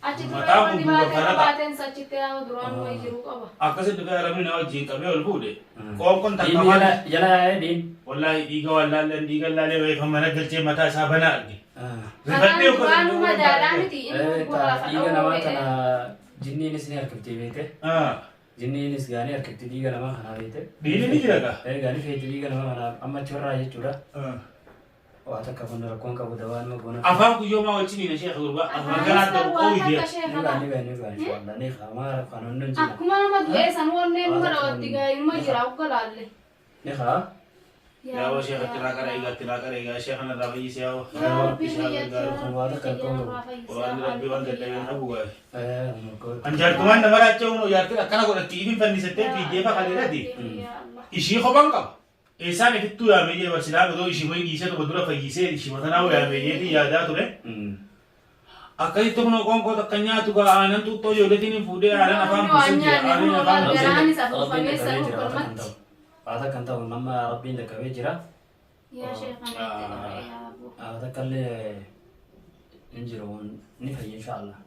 Mataa kun buka akkasit dhugaa ramni na wajjin qabee ol fuudhe qoonqoon takka waan jala din wallahi dhiiga wallaalleen dhiiga laalee wayii kan mana galchee mataa isaa banaa arge rifadhee waanuma daadhaa miti dhiiga namaa kana jinniinis ni harkifte beekte jinniinis gaanii harkifte dhiiga namaa kana beekte dhiigni ni jira gaa gaanii feete dhiiga namaa kana amma chorraa jechuudha waa takka kun rakkoon qabu dawaan ma goona afaan guyyoo maa wajjin na sheekh gurba afaan garaa ta'u qooyi diya ni inshallah ni khama kanon nan jira akkuma nama du'ee san wonneen numa dhawatti gaayuma jira akka laalle ni kha yaa wa sheekh tiraa kara egaa sheekh na rabii siyaa kun waa takka kun waan rabbi waan gaddaa'e habu gaay anjaartumaan nama raacha'uun yaartii akkana godhatti ibin fannisattee fiiggee fa kaleedhati ishii kophaan qaba Isaan itu ya media bersinar itu isi main isi atau betul apa isi isi mana tahu ya media itu ya ada tuh deh. Akai itu mau kongko tekannya tuh gak anan tuh toh jodoh ini fude anan apa musim ya anan apa musim. Ada kan tahu nama Robin dekat wajira. Ya Syekh ada kali injiron ini kaya insyaallah.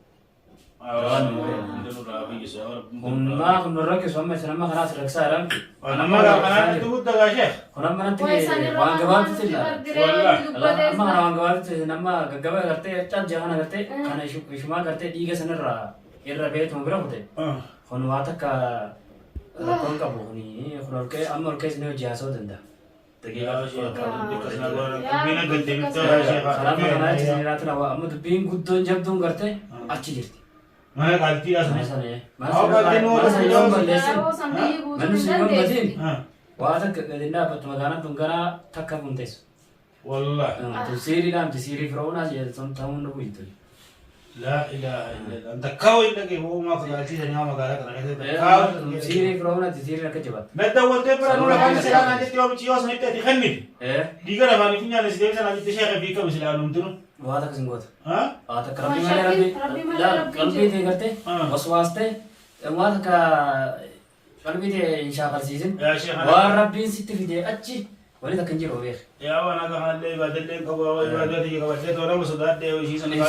Kunna kunurra ke somme sanama khalas raksaram nama kana itu buta ga sheikh kunna mananti wangawat tilla wallahi amma wangawat nama gaggawa garte chal jahana garte kana ishuma garte diga sanarra irra bet mubra hote kun wataka rakon ka bugni kunur ke amur ke sino jaso danda ya sheikh dikasna gora bina gante bitta sheikh salam kana jinratna wa amud bin guddon jabdun garte achi jirti mana galti asne mau galti no masih ballesin manusia ballesin wada kedina patmagana tungana takka puntes wallah tusiri nam tusiri frona je tamun no itu la ilaha illallah anta kau inda ke ho ma galti sanya magara kana kau tusiri frona tusiri nak cepat meta wolte para no la kan sila nanti tiwa cios ne te dikhanni diga na bani finya ne sila na te shekhe bi ka bisla num tunu wada kesingot ha आता करबी माले ला कल्बी थे करते बस वास्ते वहां का कल्बी थे इंशाल्लाह सीजन वार रब्बी सिटी वीडियो अच्छी वली तक कंजी रोवे या वाना का हले बदले को इबादत ये का बदले तो ना सुधार दे शी सन का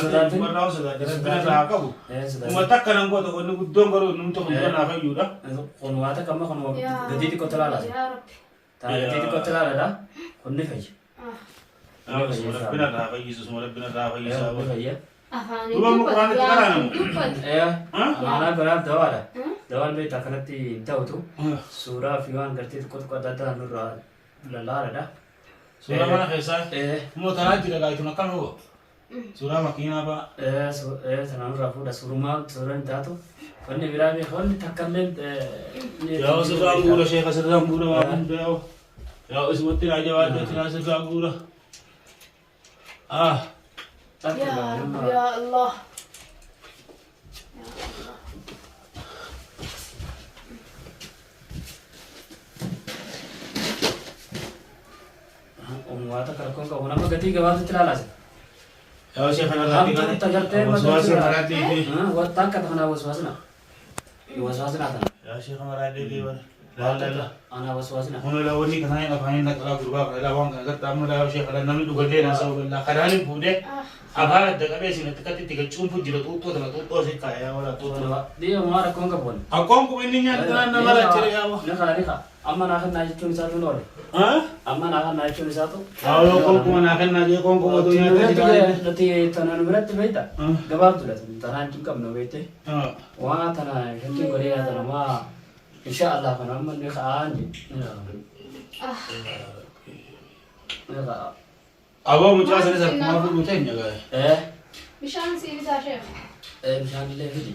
ना सुधार दे बिना सा का वो मत करन को तो को गुद्दों करो नुम तो को ना का युरा कोन वाता कम कोन गदी को तला ला ता गदी को तला ला कोन ने फई ربنا رافع يسوع ربنا رافع يسوع Tuba mo Quran itu kan anu ana berab dawala dawal be takanati tawtu surah fiwan करते तो को दादा अनुरा लला रदा surah mana kaisa mo tanati daga itu nakal ho surah makina ba sananu rafu da suruma surah tatu konne virame konne takallen ya surah gura sheikh surah gura wa ya usmati aja wa surah gura ya Allah ya Allah wata karkon ka wana magati ke wata chala lase ya sheikh ana rabbi kan tajarте waswas marati wata ka thana waswasna waswasna ta ya sheikh ana rabbi la ana waswasna hono la woni kana ina fahin da kala gurba la wan ka garta amma la sheikh ana nami dugalle na sabu la kadalin bude abara da kabe sin takati tiga chumpu jiro to da to se kaya wala to dia mara kon ka bon akon ko inni nya na mara chere ya na kala ka amma na kan na chun sa to lore amma na kan na chun sa to ayo kon ko na kan na je kon ko do nya nati tanan berat beta gabar tu la tanan chun kam no bete wa tanan kan tin gore ya tanan ma insyaallah kan amma ne khaan ya abo mucha sare sar kuma ku mutai nya ga Bishan si bisa Syekh bishan le hidi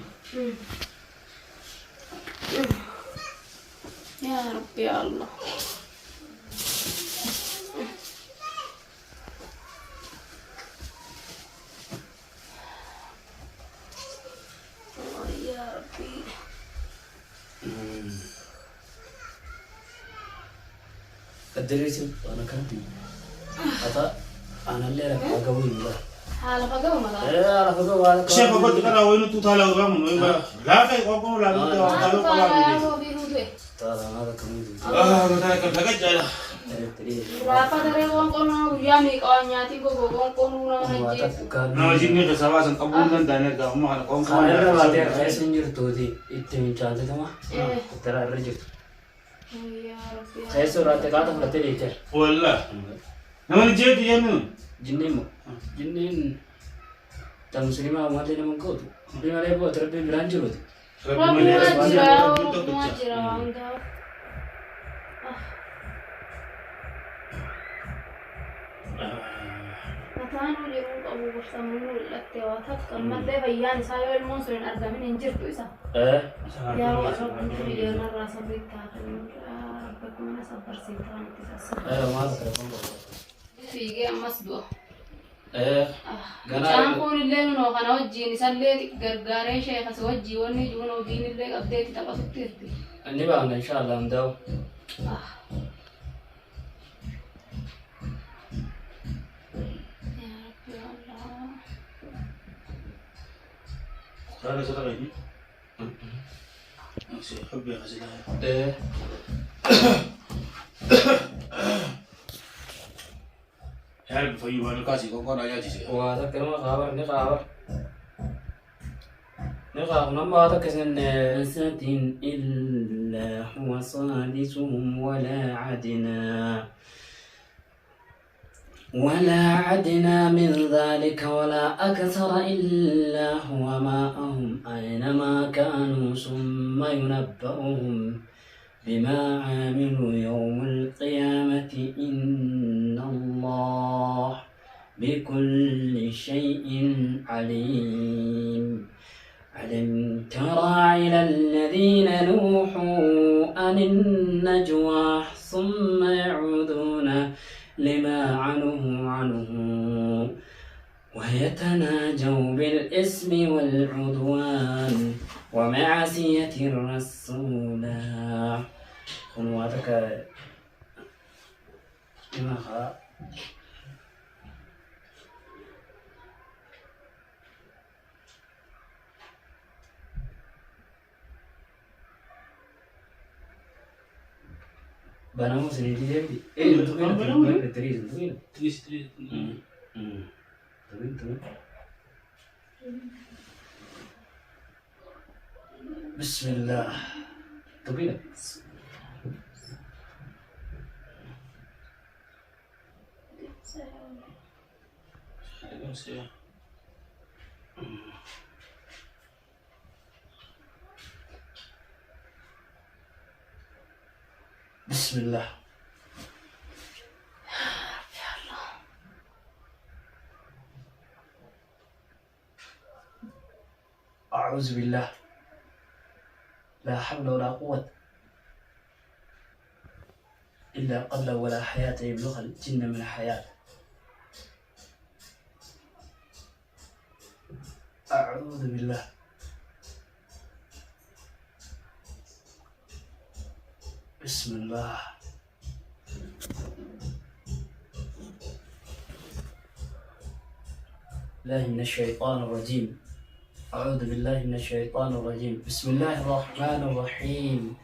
ya Rabbi ya Allah ya Rabbi kadri ana kanti ata ana le ra gawi la hala pagaw mala ala pagaw wala sheikh ko kana wayno tu thala ga mun la fa ko la do ta ko la bi ta na da kamu mata ka daga jala Berapa dari kono ya mi kawanyati kono na jesu. Nama jinnya kesawasan kabun kan dana kamu anak kong kong. Saya berarti saya sendiri tuh di itu mencari itu mah. Terarajut. Ya Rabbi. Saya surat kata berarti itu. Wallah. Nama ni jadi ya nu. Jinnin. Tamu selima umat ini mengkau tu. Lima ribu terlebih berlanjut. Rabu ajirau, anda. Matano jiru abu bersamunu latiwatak kamar deh bayan saya ilmu surin argamin injir tu isa. Ya Rabbi dia narasa berita kan. Bagaimana sabar sih kan kita. Mas telepon. Sige mas dua. Gana. Jangan kau ni leh no kana wajji ni salle gargare shay khas wajji wani juno dini leh update kita pasuk tirti. Ini bang insyaallah ndau. Ada satu lagi. Masih habis hasilnya. Ya, before you want to kasih kau nak aja sih. Wah, tak kira kabar, ni kabar. Ni kabar, nama tak kesan satin illa huwa sadisuhum wala adna. ولا عدنا من ذلك ولا أكثر إلا هو معهم أينما كانوا ثم ينبئهم بما عملوا يوم القيامة إن الله بكل شيء عليم ألم تر إلى الذين نوحوا عن النجوى ثم يعودون لما عنه ويتناجوا بالإثم والعدوان ومعصية الرسول خنواتك ما خا Banamos en el día Triste. بسم الله طويلة بسم الله أعوذ بالله لا حول ولا قوة إلا قل ولا حياة يبلغ الجن من الحياة أعوذ بالله بسم الله الله من الشيطان الرجيم أعوذ بالله من الشيطان الرجيم بسم الله الرحمن الرحيم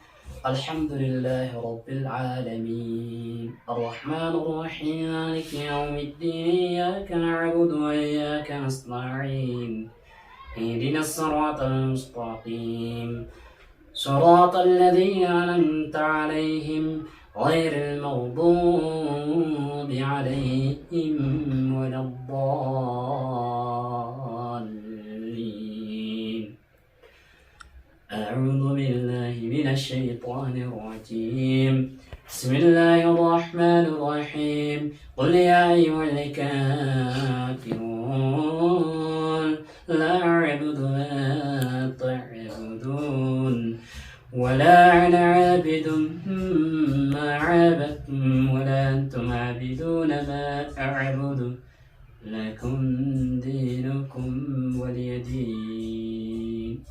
الحمد لله رب العالمين الرحمن الرحيم مالك يوم الدين إياك نعبد وإياك نستعين اهدنا الصراط المستقيم صراط الذين أنعمت عليهم غير المغضوب عليهم ولا الضالين أعوذ بالله من الشيطان الرجيم بسم الله الرحمن الرحيم قل يا أيها الكافرون لا أعبد ما تعبدون ولا أنا عابد ما عابدتم ولا أنتم عابدون ما أعبد لكم دينكم ولي دين